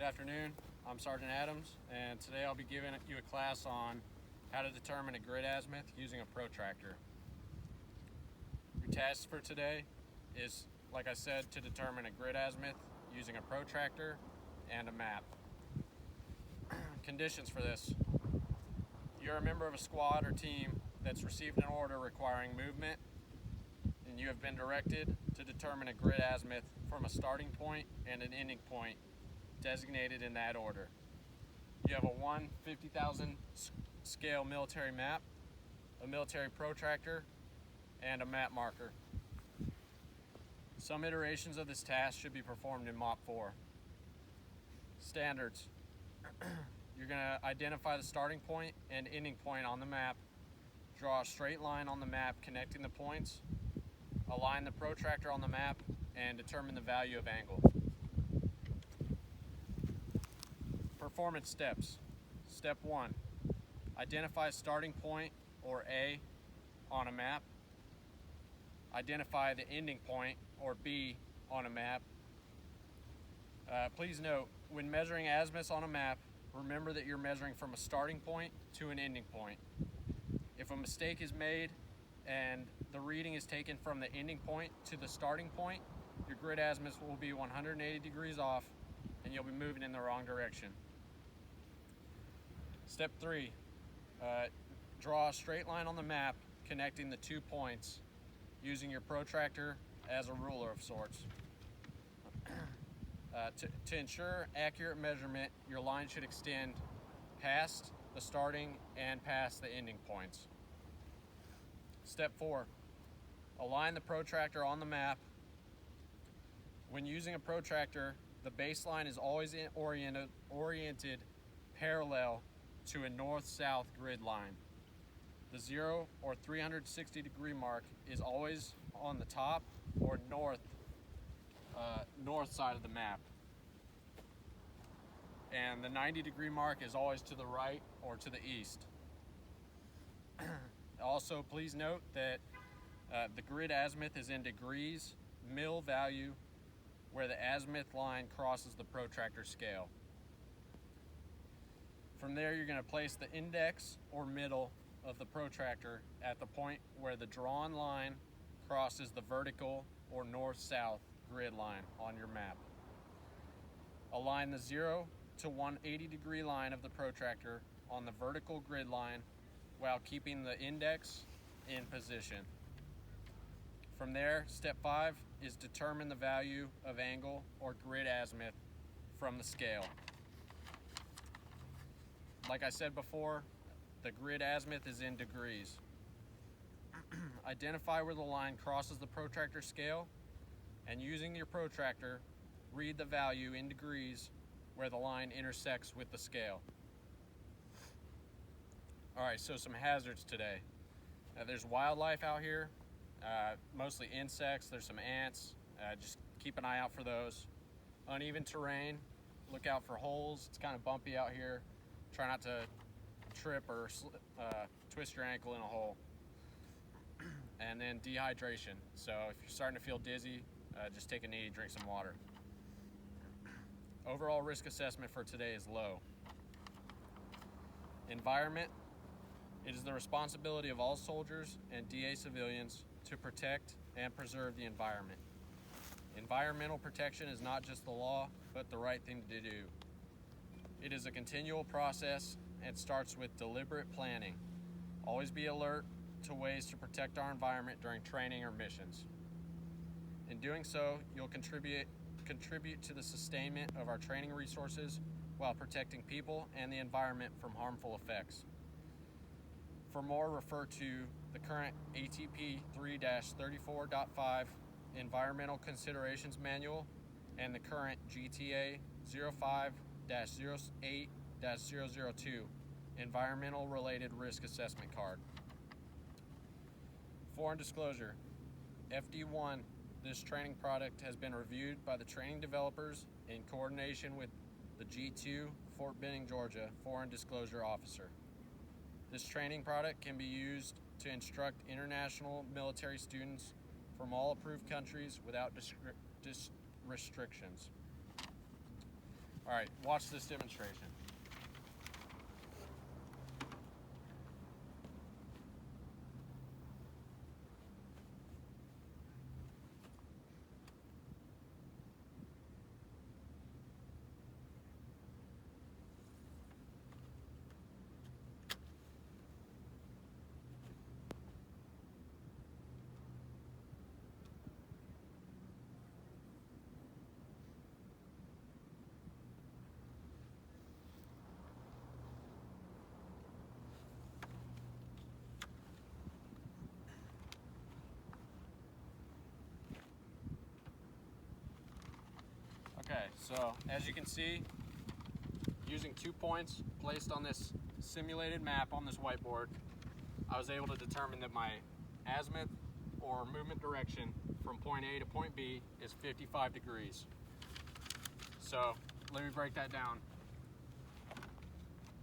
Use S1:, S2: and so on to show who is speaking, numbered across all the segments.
S1: Good afternoon, I'm Sgt Adams, and today I'll be giving you a class on how to determine a grid azimuth using a protractor. Your task for today is, like I said, to determine a grid azimuth using a protractor and a map. Conditions for this: you're a member of a squad or team that's received an order requiring movement, and you have been directed to determine a grid azimuth from a starting point and an ending point designated in that order. You have a 1/50,000 scale military map, a military protractor, and a map marker. Some iterations of this task should be performed in Mop 4. Standards: you're going to identify the starting point and ending point on the map, draw a straight line on the map connecting the points, align the protractor on the map, and determine the value of angle. Performance steps. Step 1. Identify starting point, or A, on a map. Identify the ending point, or B, on a map. Please note, when measuring azimuths on a map, remember that you're measuring from a starting point to an ending point. If a mistake is made and the reading is taken from the ending point to the starting point, your grid azimuth will be 180 degrees off and you'll be moving in the wrong direction. Step 3, draw a straight line on the map connecting the 2 points using your protractor as a ruler of sorts. To ensure accurate measurement, your line should extend past the starting and past the ending points. Step 4, align the protractor on the map. When using a protractor, the baseline is always oriented parallel to a north-south grid line. The 0 or 360 degree mark is always on the top or north side of the map. And the 90 degree mark is always to the right or to the east. Also, please note that the grid azimuth is in degrees, mil value, where the azimuth line crosses the protractor scale. From there, you're going to place the index or middle of the protractor at the point where the drawn line crosses the vertical or north-south grid line on your map. Align the 0 to 180 degree line of the protractor on the vertical grid line while keeping the index in position. From there, step 5 is determine the value of angle or grid azimuth from the scale. Like I said before, the grid azimuth is in degrees. Identify where the line crosses the protractor scale, and using your protractor, read the value in degrees where the line intersects with the scale. Alright, so some hazards today. There's wildlife out here, mostly insects. There's some ants. Just keep an eye out for those. Uneven terrain, look out for holes. It's kind of bumpy out here. Try not to trip or twist your ankle in a hole. And then dehydration. So if you're starting to feel dizzy, just take a knee, drink some water. Overall risk assessment for today is low. Environment. It is the responsibility of all soldiers and DA civilians to protect and preserve the environment. Environmental protection is not just the law, but the right thing to do. It is a continual process and starts with deliberate planning. Always be alert to ways to protect our environment during training or missions. In doing so, you'll contribute to the sustainment of our training resources while protecting people and the environment from harmful effects. For more, refer to the current ATP 3-34.5 Environmental Considerations Manual and the current GTA 05-08-002 Environmental Related Risk Assessment Card. Foreign disclosure. FD1, this training product has been reviewed by the training developers in coordination with the G2 Fort Benning, Georgia Foreign Disclosure Officer. This training product can be used to instruct international military students from all approved countries without restrictions. All right, watch this demonstration. Okay, so as you can see, using 2 points placed on this simulated map on this whiteboard, I was able to determine that my azimuth or movement direction from point A to point B is 55 degrees. So let me break that down.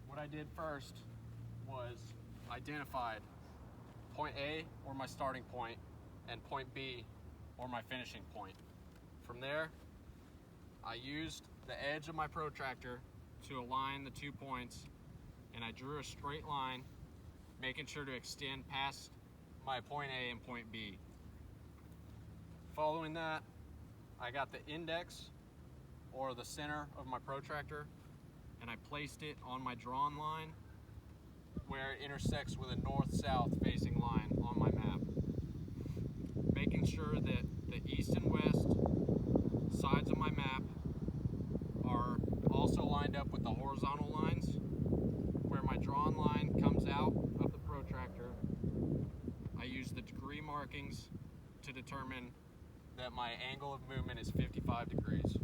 S1: What I did first was identified point A, or my starting point, and point B, or my finishing point. From there, I used the edge of my protractor to align the 2 points, and I drew a straight line, making sure to extend past my point A and point B. Following that, I got the index, or the center of my protractor, and I placed it on my drawn line where it intersects with a north-south facing line on my map, making sure that the east and west sides of my map are also lined up with the horizontal lines. Where my drawn line comes out of the protractor, I use the degree markings to determine that my angle of movement is 55 degrees.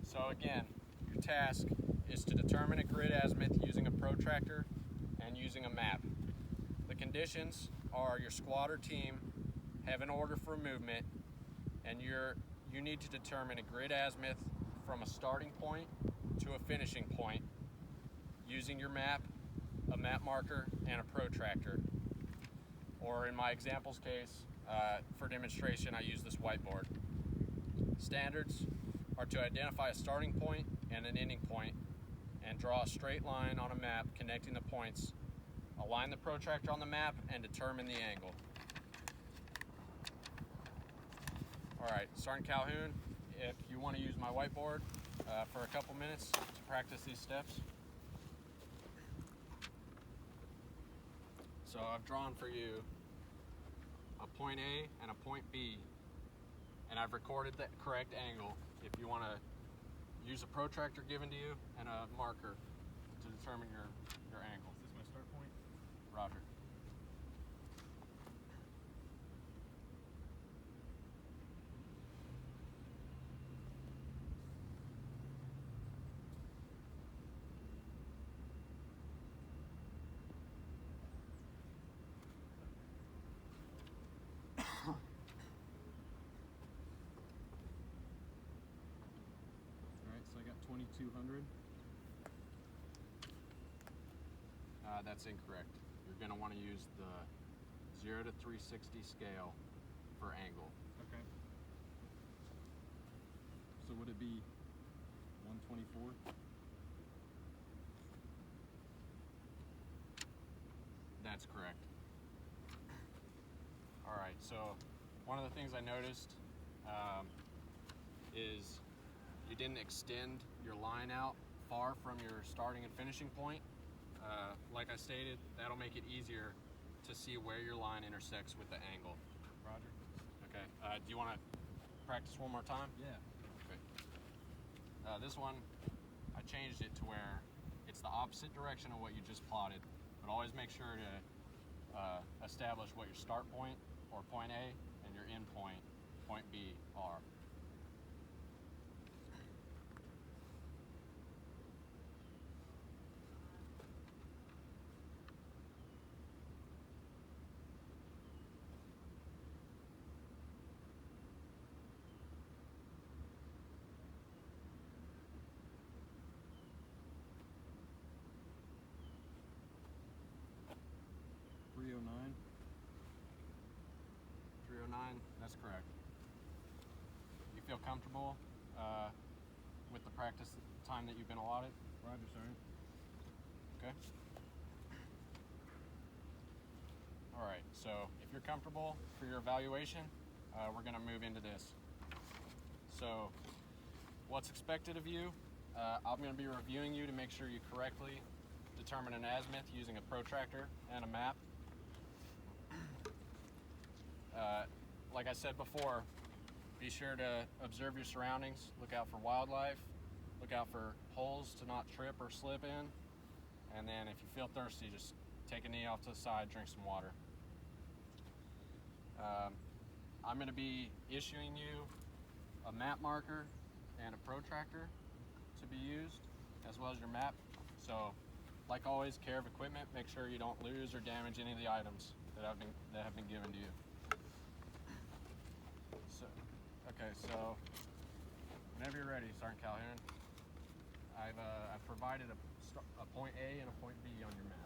S1: So again, your task is to determine a grid azimuth using a protractor and using a map. The conditions are your squad or team have an order for movement, and you need to determine a grid azimuth from a starting point to a finishing point using your map, a map marker, and a protractor. Or in my examples case, for demonstration, I use this whiteboard. Standards are to identify a starting point and an ending point and draw a straight line on a map connecting the points, align the protractor on the map, and determine the angle. All right, Sergeant Calhoun, if you want to use my whiteboard for a couple minutes to practice these steps. So I've drawn for you a point A and a point B, and I've recorded the correct angle if you want to use a protractor given to you and a marker to determine your angle.
S2: Is this my start point?
S1: Roger.
S2: Alright, so I got 2200.
S1: That's incorrect. You're going to want to use the 0 to 360 scale for angle.
S2: Okay. So would it be 124?
S1: That's correct. All right, so one of the things I noticed is you didn't extend your line out far from your starting and finishing point. Like I stated, that'll make it easier to see where your line intersects with the angle.
S2: Roger.
S1: Okay, do you want to practice one more time?
S2: Yeah.
S1: Okay. This one, I changed it to where it's the opposite direction of what you just plotted, but always make sure to establish what your start point, or point A, and your end point, point B, are.
S2: .309.
S1: 309, that's correct. feel comfortable with the practice time that you've been allotted?
S2: Roger, Sergeant.
S1: Okay. All right, so if you're comfortable for your evaluation, we're gonna move into this. So what's expected of you, I'm gonna be reviewing you to make sure you correctly determine an azimuth using a protractor and a map. Like I said before, be sure to observe your surroundings, look out for wildlife, look out for holes to not trip or slip in, and then if you feel thirsty, just take a knee off to the side, drink some water. I'm going to be issuing you a map marker and a protractor to be used, as well as your map. So, like always, care of equipment, make sure you don't lose or damage any of the items that have been given to you. So whenever you're ready, Sergeant Calhoun, I've provided a point A and a point B on your map.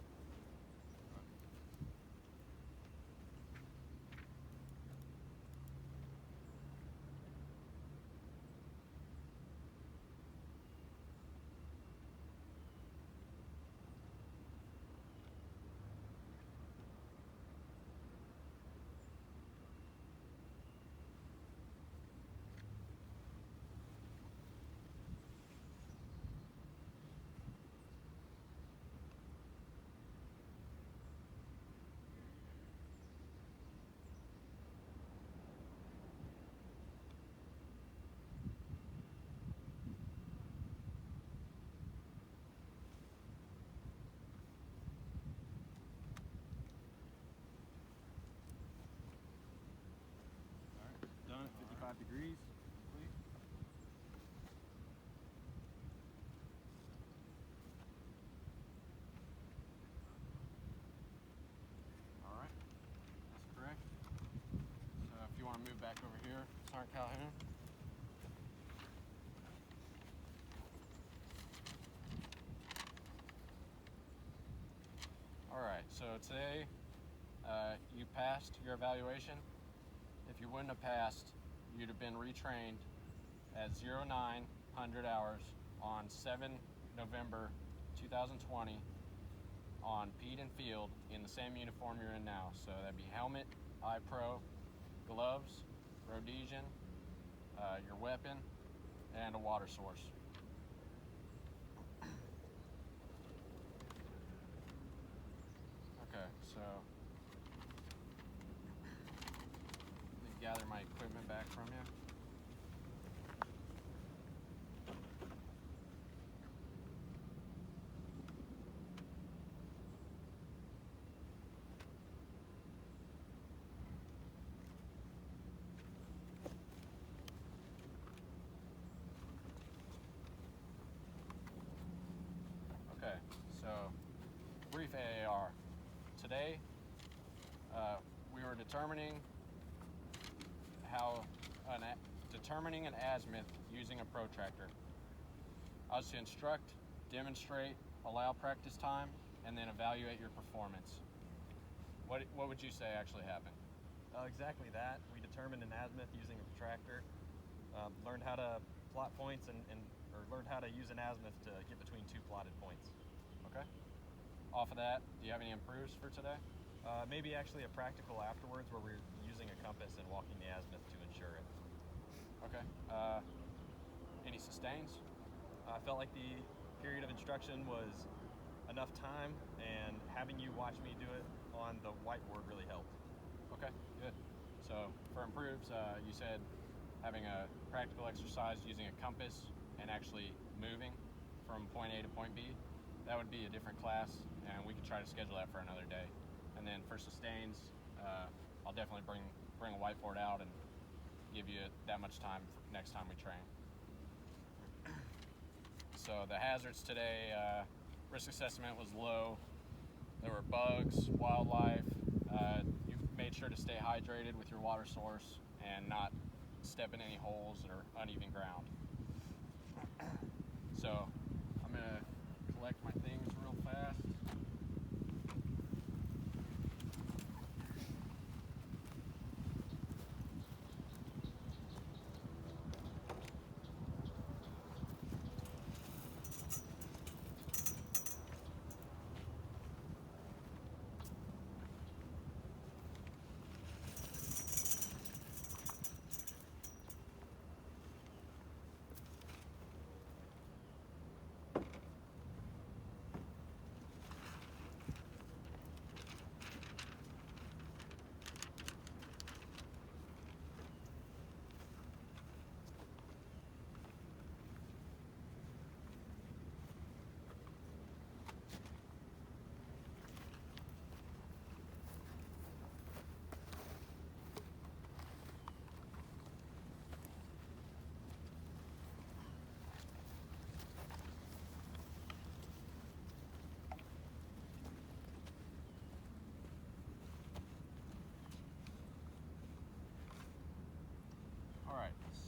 S2: Done at 55 degrees. Complete.
S1: All right, that's correct. So if you want to move back over here, Sergeant Calhoun. All right, so today you passed your evaluation. If you wouldn't have passed, you'd have been retrained at 0900 hours on 7 November 2020 on Pete and Field in the same uniform you're in now. So that'd be helmet, eye pro, gloves, Rhodesian, your weapon, and a water source. Okay, so let me gather my equipment back from you. Okay, so brief AAR. Today, we were determining determining an azimuth using a protractor. I was to instruct, demonstrate, allow practice time, and then evaluate your performance. What would you say actually happened?
S3: Exactly that. We determined an azimuth using a protractor, learned how to plot points or learned how to use an azimuth to get between two plotted points.
S1: Okay. Off of that, do you have any improves for today?
S3: Maybe actually a practical afterwards where we're using a compass and walking the azimuth to ensure it.
S1: Okay. Any sustains?
S3: I felt like the period of instruction was enough time, and having you watch me do it on the whiteboard really helped.
S1: Okay, good. So for improves, you said having a practical exercise using a compass and actually moving from point A to point B. That would be a different class, and we could try to schedule that for another day. And then for sustains, I'll definitely bring a whiteboard out and give you that much time for next time we train. So the hazards today, risk assessment was low. There were bugs, wildlife. You made sure to stay hydrated with your water source and not step in any holes or uneven ground. So I'm gonna collect my things real fast.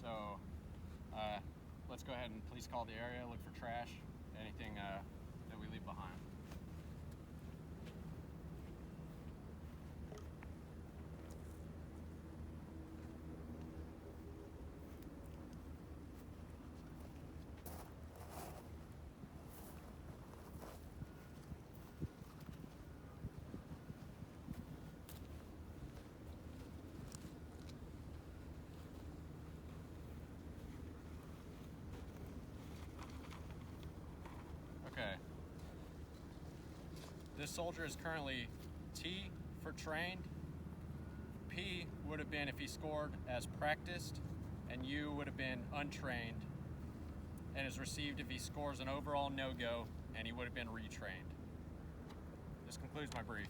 S1: So let's go ahead and please call the area, look for trash, anything that we leave behind. Okay. This soldier is currently T for trained. P would have been if he scored as practiced, and U would have been untrained, and is received if he scores an overall no-go, and he would have been retrained. This concludes my brief.